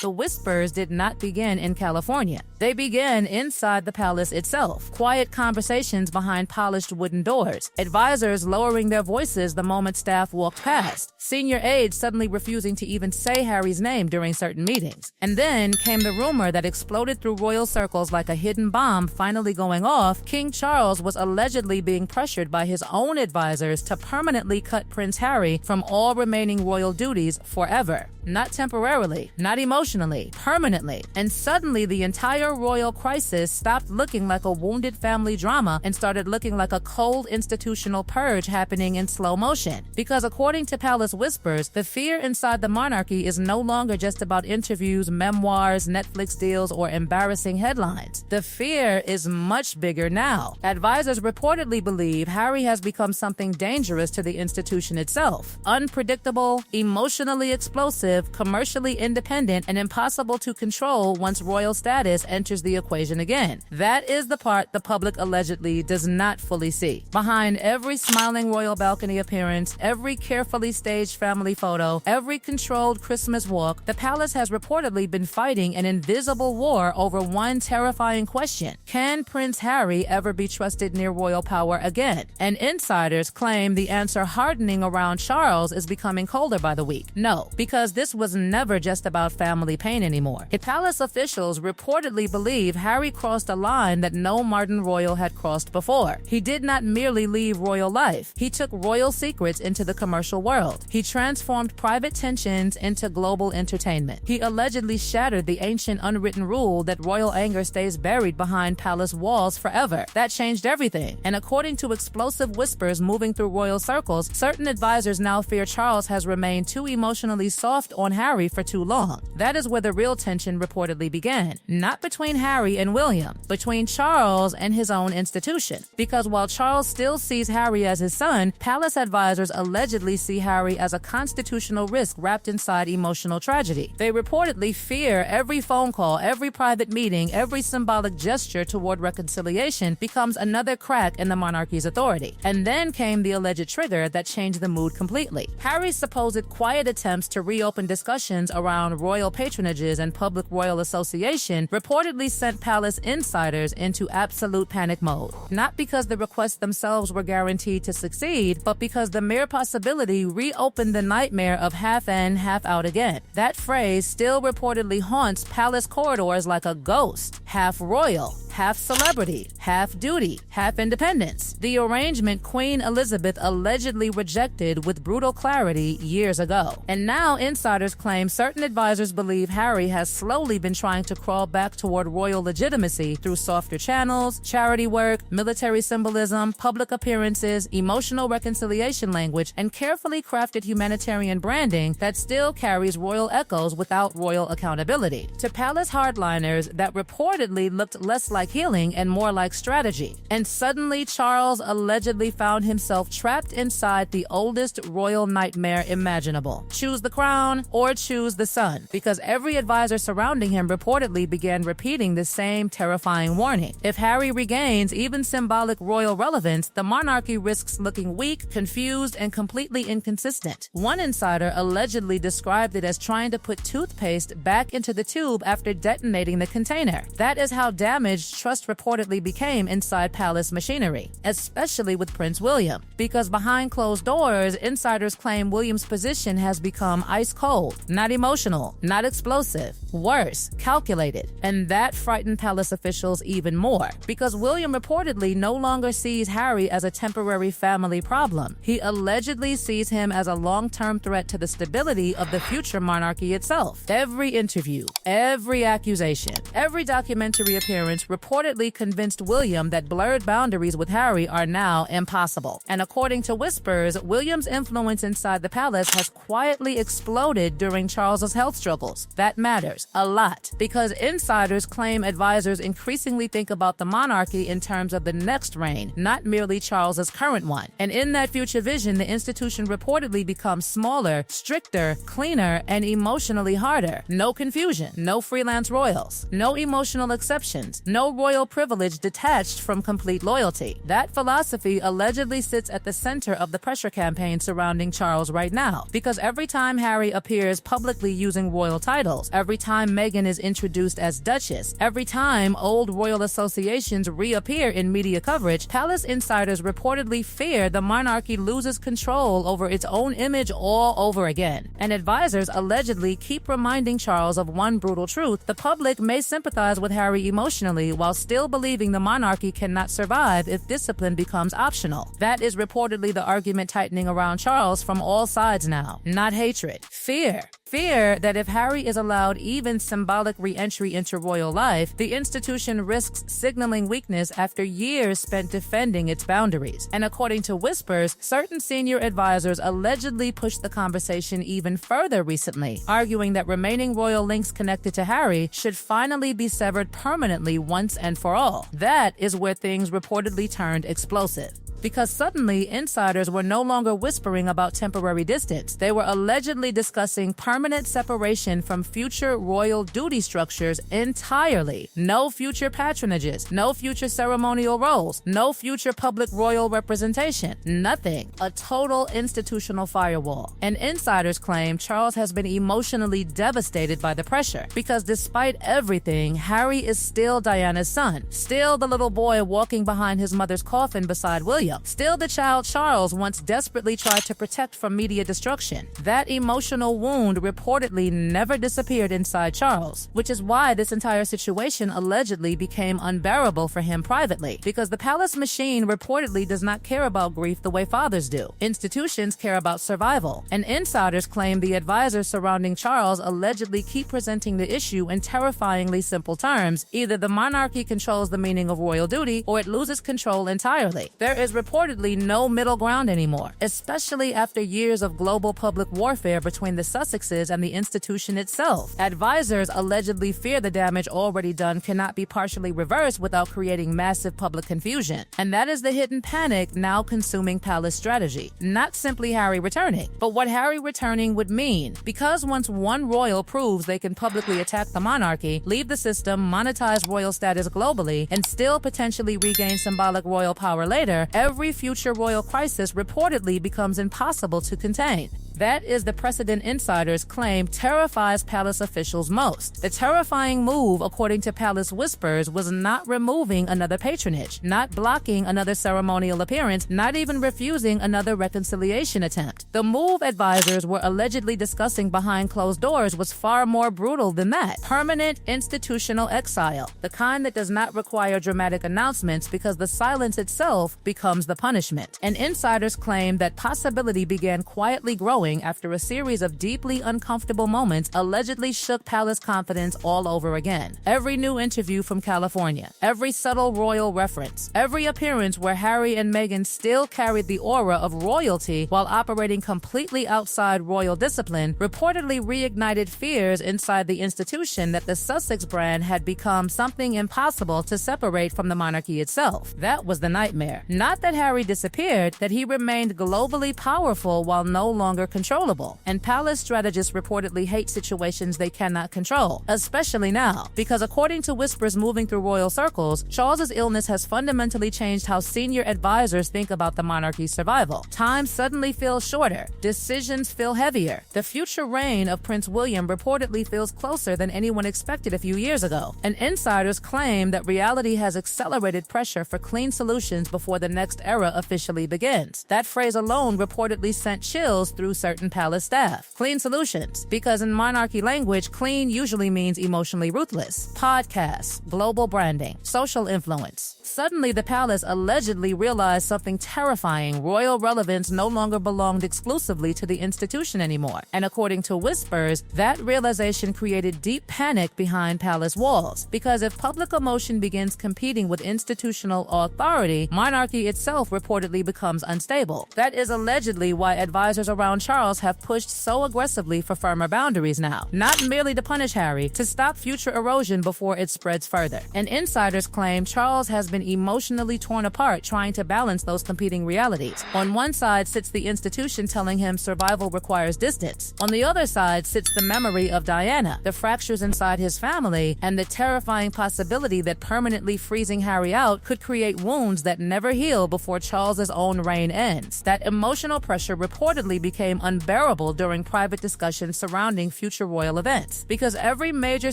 the whispers did not begin in California. They began inside the palace itself. Quiet conversations behind polished wooden doors. Advisors lowering their voices the moment staff walked past. Senior aides suddenly refusing to even say Harry's name during certain meetings. And then came the rumor that exploded through royal circles like a hidden bomb finally going off. King Charles was allegedly being pressured by his own advisors to permanently cut Prince Harry from all remaining royal duties forever. Not temporarily, not emotionally, permanently. And suddenly the entire royal crisis stopped looking like a wounded family drama and started looking like a cold institutional purge happening in slow motion. Because according to palace whispers, the fear inside the monarchy is no longer just about interviews, memoirs, Netflix deals, or embarrassing headlines. The fear is much bigger now. Advisors reportedly believe Harry has become something dangerous to the institution itself. Unpredictable, emotionally explosive, commercially independent, and impossible to control once royal status enters the equation again. That is the part the public allegedly does not fully see. Behind every smiling royal balcony appearance, every carefully staged family photo, every controlled Christmas walk, the palace has reportedly been fighting an invisible war over one terrifying question. Can Prince Harry ever be trusted near royal power again? And insiders claim the answer hardening around Charles is becoming colder by the week. No, because this was never just about family pain anymore. Palace officials reportedly believe Harry crossed a line that no modern royal had crossed before. He did not merely leave royal life. He took royal secrets into the commercial world. He transformed private tensions into global entertainment. He allegedly shattered the ancient unwritten rule that royal anger stays buried behind palace walls forever. That changed everything. And according to explosive whispers moving through royal circles, certain advisors now fear Charles has remained too emotionally soft on Harry for too long. That is where the real tension reportedly began. Not between Harry and William, between Charles and his own institution. Because while Charles still sees Harry as his son, palace advisors allegedly see Harry as a constitutional risk wrapped inside emotional tragedy. They reportedly fear every phone call, every private meeting, every symbolic gesture toward reconciliation becomes another crack in the monarchy's authority. And then came the alleged trigger that changed the mood completely. Harry's supposed quiet attempts to reopen discussions around royal patronages and public royal association reportedly sent palace insiders into absolute panic mode. Not because the requests themselves were guaranteed to succeed, but because the mere possibility reopened the nightmare of half in, half out again. That phrase still reportedly haunts palace corridors like a ghost. Half royal, half celebrity, half duty, half independence. The arrangement Queen Elizabeth allegedly rejected with brutal clarity years ago. And now insiders claim certain advisors believe Harry has slowly been trying to crawl back toward royal legitimacy through softer channels, charity work, military symbolism, public appearances, emotional reconciliation language, and carefully crafted humanitarian branding that still carries royal echoes without royal accountability. To palace hardliners, that reportedly looked less like healing and more like strategy. And suddenly Charles allegedly found himself trapped inside the oldest royal nightmare imaginable. Choose the crown or choose the sun, because every advisor surrounding him reportedly began repeating the same terrifying warning. If Harry regains even symbolic royal relevance, the monarchy risks looking weak, confused, and completely inconsistent. One insider allegedly described it as trying to put toothpaste back into the tube after detonating the container. That is how damaged trust reportedly became inside palace machinery, especially with Prince William. Because behind closed doors, insiders claim William's position has become ice cold, not emotional, not explosive, worse, calculated. And that frightened palace officials even more, because William reportedly no longer sees Harry as a temporary family problem. He allegedly sees him as a long-term threat to the stability of the future monarchy itself. Every interview, every accusation, every documentary appearance reportedly convinced William that blurred boundaries with Harry are now impossible. And according to whispers, William's influence inside the palace has quietly exploded during Charles's health struggles. That matters a lot, because insiders claim advisors increasingly think about the monarchy in terms of the next reign, not merely Charles's current one. And in that future vision, the institution reportedly becomes smaller, stricter, cleaner, and emotionally harder. No confusion, no freelance royals, no emotional exceptions, no no royal privilege detached from complete loyalty. That philosophy allegedly sits at the center of the pressure campaign surrounding Charles right now, because every time Harry appears publicly using royal titles, every time Meghan is introduced as Duchess, every time old royal associations reappear in media coverage, palace insiders reportedly fear the monarchy loses control over its own image all over again. And advisors allegedly keep reminding Charles of one brutal truth: the public may sympathize with Harry emotionally while still believing the monarchy cannot survive if discipline becomes optional. That is reportedly the argument tightening around Charles from all sides now. Not hatred, fear. Fear that if Harry is allowed even symbolic re-entry into royal life, the institution risks signaling weakness after years spent defending its boundaries. And according to whispers, certain senior advisors allegedly pushed the conversation even further recently, arguing that remaining royal links connected to Harry should finally be severed permanently once and for all. That is where things reportedly turned explosive. Because suddenly, insiders were no longer whispering about temporary distance. They were allegedly discussing permanent separation from future royal duty structures entirely. No future patronages, no future ceremonial roles, no future public royal representation, nothing. A total institutional firewall. And insiders claim Charles has been emotionally devastated by the pressure, because despite everything, Harry is still Diana's son, still the little boy walking behind his mother's coffin beside William. Still the child Charles once desperately tried to protect from media destruction. That emotional wound reportedly never disappeared inside Charles, which is why this entire situation allegedly became unbearable for him privately, because the palace machine reportedly does not care about grief the way fathers do. Institutions care about survival, and insiders claim the advisors surrounding Charles allegedly keep presenting the issue in terrifyingly simple terms: either the monarchy controls the meaning of royal duty, or it loses control entirely. There is reportedly no middle ground anymore, especially after years of global public warfare between the Sussexes and the institution itself. Advisors allegedly fear the damage already done cannot be partially reversed without creating massive public confusion. And that is the hidden panic now consuming palace strategy. Not simply Harry returning, but what Harry returning would mean. Because once one royal proves they can publicly attack the monarchy, leave the system, monetize royal status globally, and still potentially regain symbolic royal power later, every future royal crisis reportedly becomes impossible to contain. That is the precedent insiders claim terrifies palace officials most. The terrifying move, according to palace whispers, was not removing another patronage, not blocking another ceremonial appearance, not even refusing another reconciliation attempt. The move advisors were allegedly discussing behind closed doors was far more brutal than that. Permanent institutional exile, the kind that does not require dramatic announcements because the silence itself becomes the punishment. And insiders claim that possibility began quietly growing after a series of deeply uncomfortable moments allegedly shook palace confidence all over again. Every new interview from California, every subtle royal reference, every appearance where Harry and Meghan still carried the aura of royalty while operating completely outside royal discipline, reportedly reignited fears inside the institution that the Sussex brand had become something impossible to separate from the monarchy itself. That was the nightmare. Not that Harry disappeared, that he remained globally powerful while no longer controllable. And palace strategists reportedly hate situations they cannot control, especially now, because according to whispers moving through royal circles, Charles's illness has fundamentally changed how senior advisors think about the monarchy's survival. Time suddenly feels shorter, decisions feel heavier. The future reign of Prince William reportedly feels closer than anyone expected a few years ago, and insiders claim that reality has accelerated pressure for clean solutions before the next era officially begins. That phrase alone reportedly sent chills through certain palace staff. Clean solutions, because in monarchy language, clean usually means emotionally ruthless. Podcasts, global branding, social influence. Suddenly, the palace allegedly realized something terrifying: royal relevance no longer belonged exclusively to the institution anymore. And according to whispers, that realization created deep panic behind palace walls, because if public emotion begins competing with institutional authority, monarchy itself reportedly becomes unstable. That is allegedly why advisors around Charles have pushed so aggressively for firmer boundaries now, not merely to punish Harry, to stop future erosion before it spreads further. And insiders claim Charles has been emotionally torn apart trying to balance those competing realities. On one side sits the institution telling him survival requires distance. On the other side sits the memory of Diana, the fractures inside his family, and the terrifying possibility that permanently freezing Harry out could create wounds that never heal before Charles's own reign ends. That emotional pressure reportedly became unbearable during private discussions surrounding future royal events. Because every major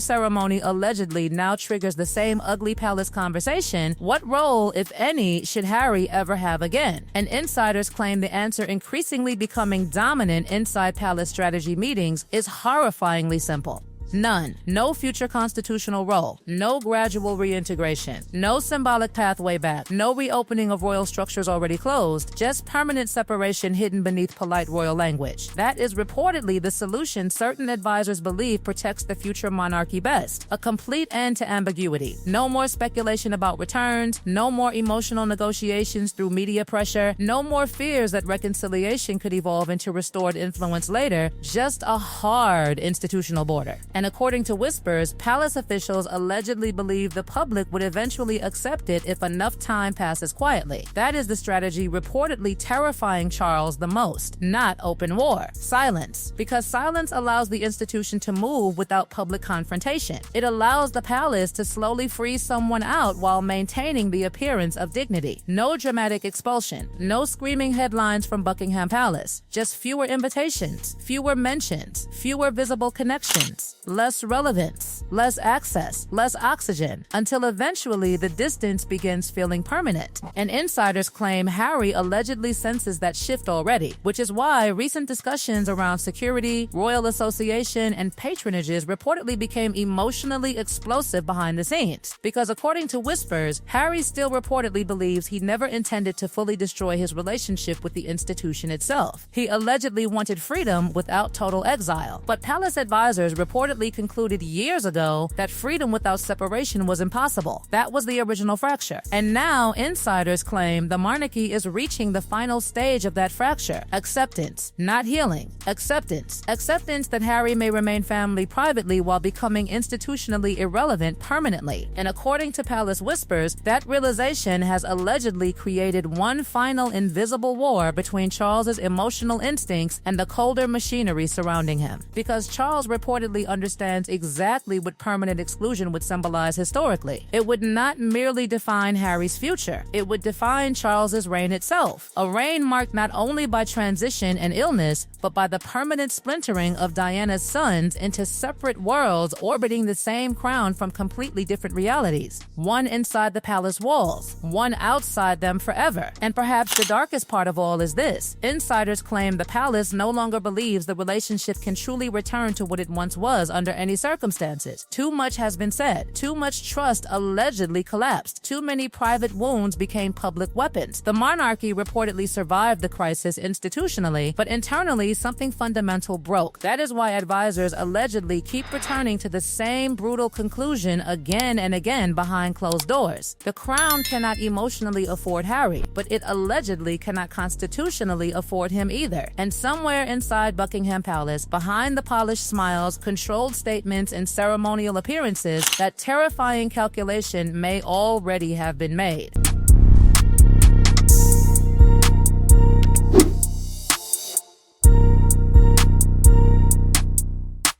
ceremony allegedly now triggers the same ugly palace conversation, what role, if any, should Harry ever have again? And insiders claim the answer increasingly becoming dominant inside palace strategy meetings is horrifyingly simple. None. No future constitutional role. No gradual reintegration. No symbolic pathway back. No reopening of royal structures already closed. Just permanent separation hidden beneath polite royal language. That is reportedly the solution certain advisors believe protects the future monarchy best. A complete end to ambiguity. No more speculation about returns. No more emotional negotiations through media pressure. No more fears that reconciliation could evolve into restored influence later. Just a hard institutional border. And according to whispers, palace officials allegedly believe the public would eventually accept it if enough time passes quietly. That is the strategy reportedly terrifying Charles the most, not open war. Silence. Because silence allows the institution to move without public confrontation. It allows the palace to slowly freeze someone out while maintaining the appearance of dignity. No dramatic expulsion. No screaming headlines from Buckingham Palace. Just fewer invitations, fewer mentions, fewer visible connections. Less relevance, less access, less oxygen, until eventually the distance begins feeling permanent. And insiders claim Harry allegedly senses that shift already, which is why recent discussions around security, royal association, and patronages reportedly became emotionally explosive behind the scenes. Because according to whispers, Harry still reportedly believes he never intended to fully destroy his relationship with the institution itself. He allegedly wanted freedom without total exile. But palace advisors reportedly concluded years ago that freedom without separation was impossible. That was the original fracture. And now insiders claim the monarchy is reaching the final stage of that fracture. Acceptance, not healing. Acceptance. Acceptance that Harry may remain family privately while becoming institutionally irrelevant permanently. And according to palace whispers, that realization has allegedly created one final invisible war between Charles's emotional instincts and the colder machinery surrounding him. Because Charles reportedly understands exactly what permanent exclusion would symbolize historically. It would not merely define Harry's future. It would define Charles's reign itself. A reign marked not only by transition and illness, but by the permanent splintering of Diana's sons into separate worlds orbiting the same crown from completely different realities. One inside the palace walls, one outside them forever. And perhaps the darkest part of all is this. Insiders claim the palace no longer believes the relationship can truly return to what it once was under any circumstances. Too much has been said. Too much trust allegedly collapsed. Too many private wounds became public weapons. The monarchy reportedly survived the crisis institutionally, but internally something fundamental broke. That is why advisors allegedly keep returning to the same brutal conclusion again and again behind closed doors. The crown cannot emotionally afford Harry, but it allegedly cannot constitutionally afford him either. And somewhere inside Buckingham Palace, behind the polished smiles, controlled statements, and ceremonial appearances, that terrifying calculation may already have been made.